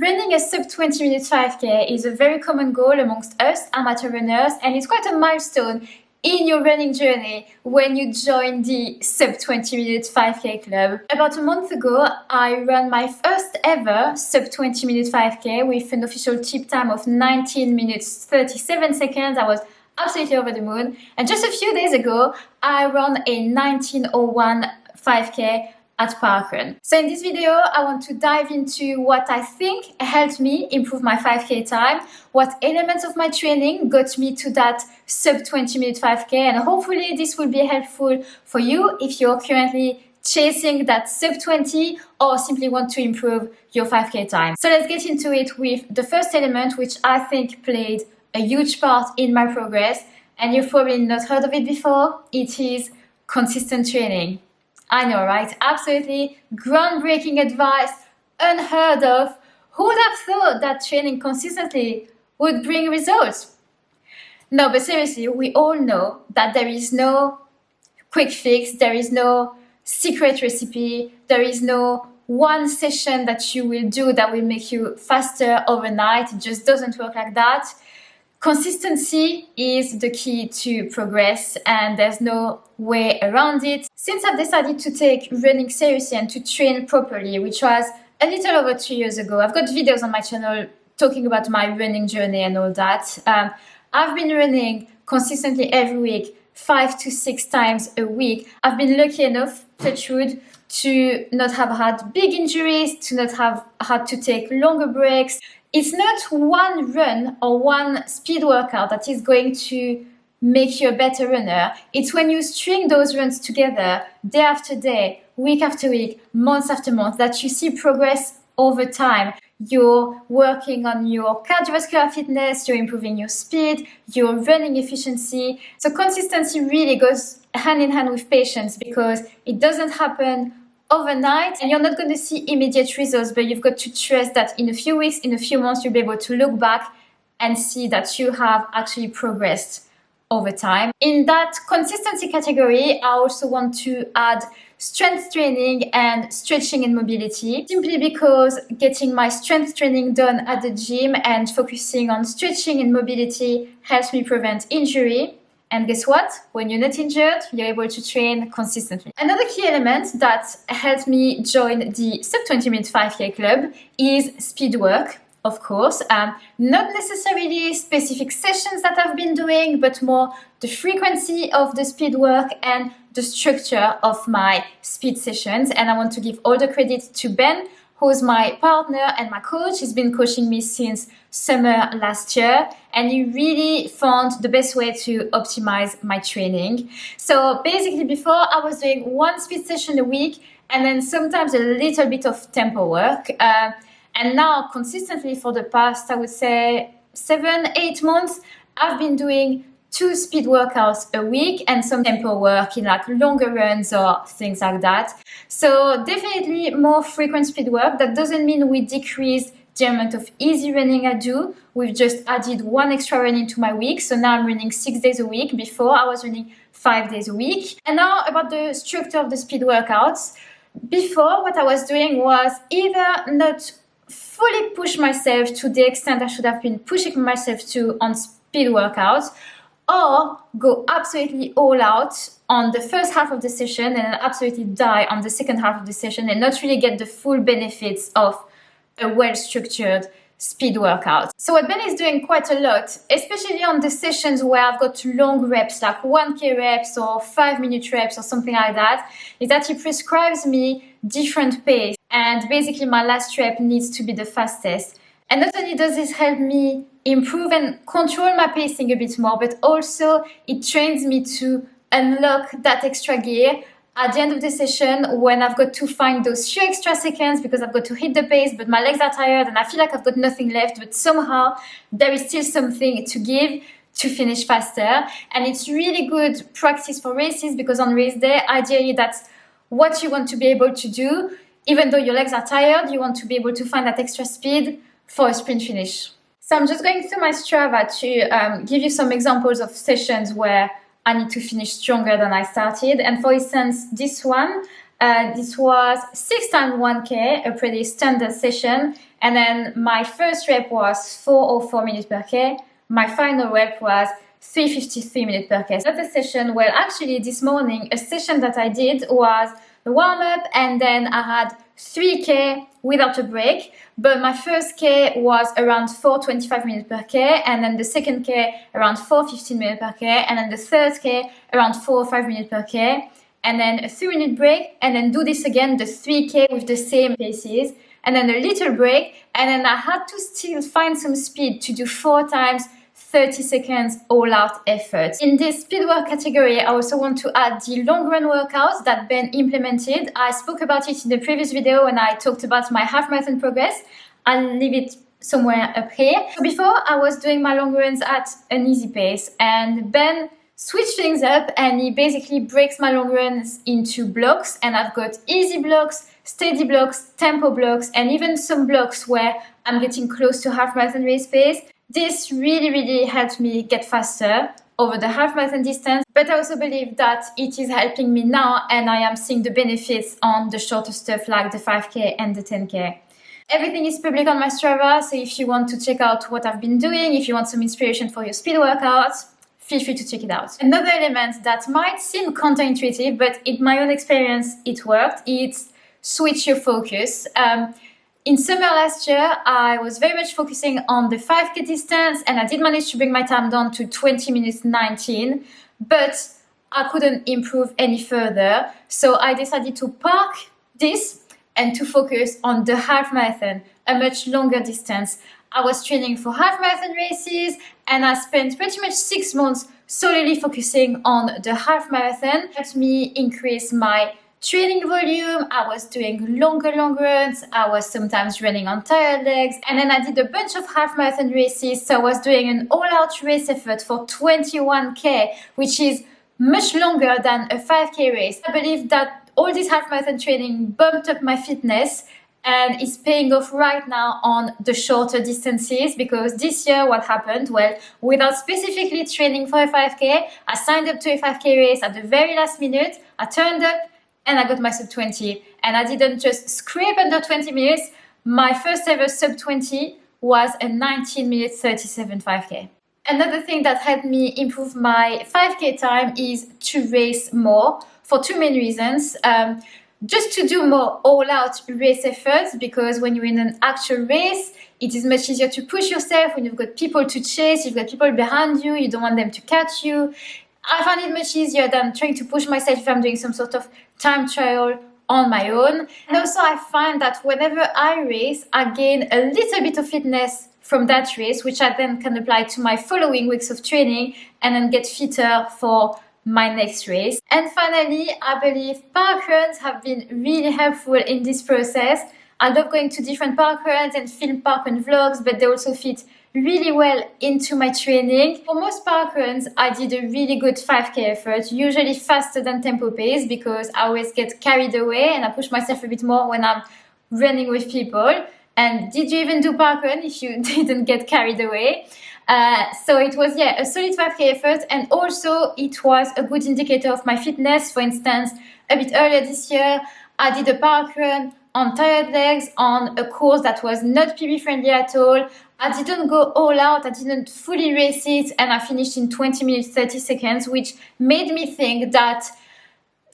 running a sub 20 minute 5K is a very common goal amongst us amateur runners, and it's quite a milestone in your running journey when you join the sub 20 minute 5K club. About a month ago, I ran my first ever sub 20 minute 5K with an official tip time of 19 minutes 37 seconds. I was absolutely over the moon. And just a few days ago, I ran a 19:01 5K at Parkrun. So in this video, I want to dive into what I think helped me improve my 5K time, what elements of my training got me to that sub 20 minute 5K, and hopefully this will be helpful for you if you're currently chasing that sub 20 or simply want to improve your 5K time. So let's get into it with the first element, which I think played a huge part in my progress, and you've probably not heard of it before. It is consistent training. I know, right? Absolutely groundbreaking advice, unheard of. Who would have thought that training consistently would bring results? No, but seriously, we all know that there is no quick fix, there is no secret recipe, there is no one session that you will do that will make you faster overnight. It just doesn't work like that. Consistency is the key to progress, and there's no way around it. Since I've decided to take running seriously and to train properly, which was a little over 2 years ago, I've got videos on my channel talking about my running journey and all that. I've been running consistently every week, 5 to 6 times a week. I've been lucky enough, touch wood, to not have had big injuries, to not have had to take longer breaks. It's not one run or one speed workout that is going to make you a better runner. It's when you string those runs together day after day, week after week, month after month, that you see progress over time. You're working on your cardiovascular fitness, you're improving your speed, your running efficiency. So consistency really goes hand in hand with patience, because it doesn't happen overnight and you're not going to see immediate results, but you've got to trust that in a few weeks, in a few months, you'll be able to look back and see that you have actually progressed over time. In that consistency category, I also want to add strength training and stretching and mobility, simply because getting my strength training done at the gym and focusing on stretching and mobility helps me prevent injury. And guess what? When you're not injured, you're able to train consistently. Another key element that helped me join the sub 20 minute 5K club is speed work, of course. Not necessarily specific sessions that I've been doing, but more the frequency of the speed work and the structure of my speed sessions. And I want to give all the credit to Ben, who's my partner and my coach. He's been coaching me since summer last year, and he really found the best way to optimize my training. So basically, before I was doing one speed session a week and then sometimes a little bit of tempo work. And now consistently for the past, I would say 7-8 months, I've been doing 2 speed workouts a week and some tempo work in like longer runs or things like that. So definitely more frequent speed work. That doesn't mean we decrease the amount of easy running I do. We've just added 1 extra run into my week. So now I'm running 6 days a week. Before I was running 5 days a week. And now about the structure of the speed workouts. Before, what I was doing was either not fully push myself to the extent I should have been pushing myself to on speed workouts, or go absolutely all out on the first half of the session and then absolutely die on the second half of the session and not really get the full benefits of a well-structured speed workout. So what Ben is doing quite a lot, especially on the sessions where I've got long reps, like 1K reps or 5-minute reps or something like that, is that he prescribes me different pace. And basically my last rep needs to be the fastest. And not only does this help me improve and control my pacing a bit more, but also it trains me to unlock that extra gear at the end of the session when I've got to find those few extra seconds because I've got to hit the pace, but my legs are tired and I feel like I've got nothing left, but somehow there is still something to give to finish faster. And it's really good practice for races, because on race day, ideally that's what you want to be able to do. Even though your legs are tired, you want to be able to find that extra speed for a sprint finish. So I'm just going through my Strava to give you some examples of sessions where I need to finish stronger than I started. And for instance, this one, this was 6 times 1K, a pretty standard session. And then my first rep was 404 minutes per K. My final rep was 353 minutes per K. Another session, well, actually this morning, a session that I did was the warm-up, and then I had 3K without a break. But my first K was around 425 minutes per K, and then the second K around 415 minutes per K, and then the third K around 405 minutes per K, and then a 3-minute break, and then do this again, the 3K with the same paces, and then a little break, and then I had to still find some speed to do 4 times 30 seconds all-out effort. In this speed work category, I also want to add the long run workouts that Ben implemented. I spoke about it in the previous video when I talked about my half marathon progress. I'll leave it somewhere up here. So before, I was doing my long runs at an easy pace, and Ben switched things up and he basically breaks my long runs into blocks, and I've got easy blocks, steady blocks, tempo blocks, and even some blocks where I'm getting close to half marathon race pace. This really helped me get faster over the half marathon distance, but I also believe that it is helping me now, and I am seeing the benefits on the shorter stuff like the 5K and the 10K. Everything is public on my Strava, so if you want to check out what I've been doing, if you want some inspiration for your speed workouts, feel free to check it out. Another element that might seem counterintuitive, but in my own experience it worked, it's switch your focus. In summer last year, I was very much focusing on the 5K distance, and I did manage to bring my time down to 20 minutes 19, but I couldn't improve any further. So I decided to park this and to focus on the half marathon, a much longer distance. I was training for half marathon races, and I spent pretty much 6 months solely focusing on the half marathon. It helped me increase my training volume. I was doing longer runs. I was sometimes running on tired legs, and then I did a bunch of half marathon races. So I was doing an all-out race effort for 21K, which is much longer than a 5K race. I believe that all this half marathon training bumped up my fitness, and it's paying off right now on the shorter distances, because this year what happened, well, without specifically training for a 5K, I signed up to a 5K race at the very last minute. I turned up and I got my sub 20, and I didn't just scrape under 20 minutes. My first ever sub 20 was a 19 minutes 37 5K. Another thing that helped me improve my 5K time is to race more for 2 main reasons. Just to do more all-out race efforts, because when you're in an actual race, it is much easier to push yourself when you've got people to chase, you've got people behind you, you don't want them to catch you. I find it much easier than trying to push myself if I'm doing some sort of time trial on my own. And also I find that whenever I race, I gain a little bit of fitness from that race, which I then can apply to my following weeks of training and then get fitter for my next race. And finally, I believe parkruns have been really helpful in this process. I love going to different parkruns and film parkrun vlogs, but they also fit really well into my training. For most parkruns, I did a really good 5K effort, usually faster than tempo pace, because I always get carried away and I push myself a bit more when I'm running with people. And did you even do parkrun if you didn't get carried away? So it was, a solid 5K effort, and also it was a good indicator of my fitness. For instance, a bit earlier this year, I did a parkrun on tired legs on a course that was not PB friendly at all. I didn't go all out, I didn't fully race it, and I finished in 20 minutes 30 seconds, which made me think that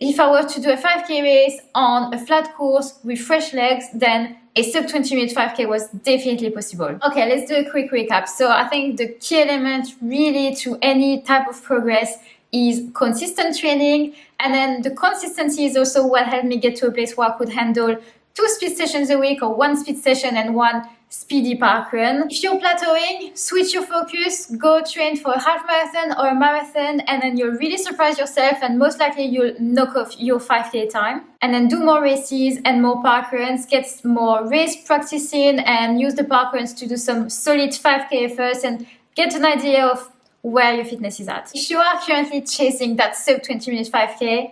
if I were to do a 5K race on a flat course with fresh legs, then a sub 20 minute 5K was definitely possible. Okay, let's do a quick recap. So I think the key element really to any type of progress is consistent training, and then the consistency is also what helped me get to a place where I could handle 2 speed sessions a week, or 1 speed session and 1 speedy parkrun. If you're plateauing, switch your focus, go train for a half marathon or a marathon, and then you'll really surprise yourself, and most likely you'll knock off your 5K time. And then do more races and more parkruns, get more race practice in, and use the parkruns to do some solid 5K efforts and get an idea of where your fitness is at. If you are currently chasing that sub 20 minute 5K,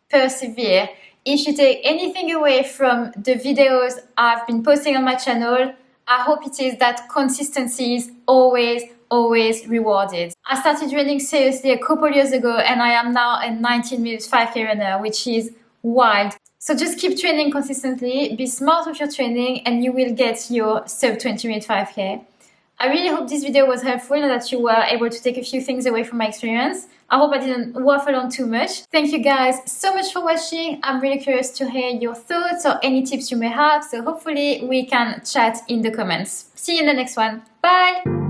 persevere. If you take anything away from the videos I've been posting on my channel, I hope it is that consistency is always rewarded. I started running seriously a couple years ago, and I am now a 19 minutes 5K runner, which is wild. So just keep training consistently, be smart with your training, and you will get your sub 20-minute 5K. I really hope this video was helpful and that you were able to take a few things away from my experience. I hope I didn't waffle on too much. Thank you guys so much for watching. I'm really curious to hear your thoughts or any tips you may have. So hopefully we can chat in the comments. See you in the next one. Bye!